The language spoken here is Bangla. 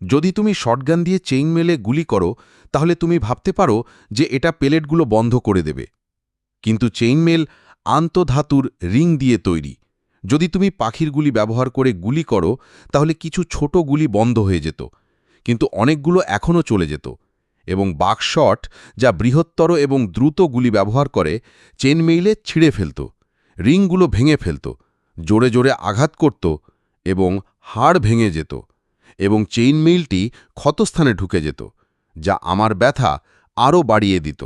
যদি তুমি শটগান দিয়ে চেইন মেলে গুলি করো তাহলে তুমি ভাবতে পারো যে এটা পেলেটগুলো বন্ধ করে দেবে, কিন্তু চেইনমেল আন্তঃধাতুর রিং দিয়ে তৈরি। যদি তুমি পাখির গুলি ব্যবহার করে গুলি করো তাহলে কিছু ছোট গুলি বন্ধ হয়ে যেত, কিন্তু অনেকগুলো এখনও চলে যেত। এবং বাকশট, যা বৃহত্তর এবং দ্রুত গুলি ব্যবহার করে, চেইনমেইলে ছিঁড়ে ফেলত, রিংগুলো ভেঙে ফেলত, জোরে জোরে আঘাত করত এবং হাড় ভেঙে যেত, এবং চেইনমেইলটি ক্ষতস্থানে ঢুকে যেত, যা আমার ব্যথা আরও বাড়িয়ে দিত।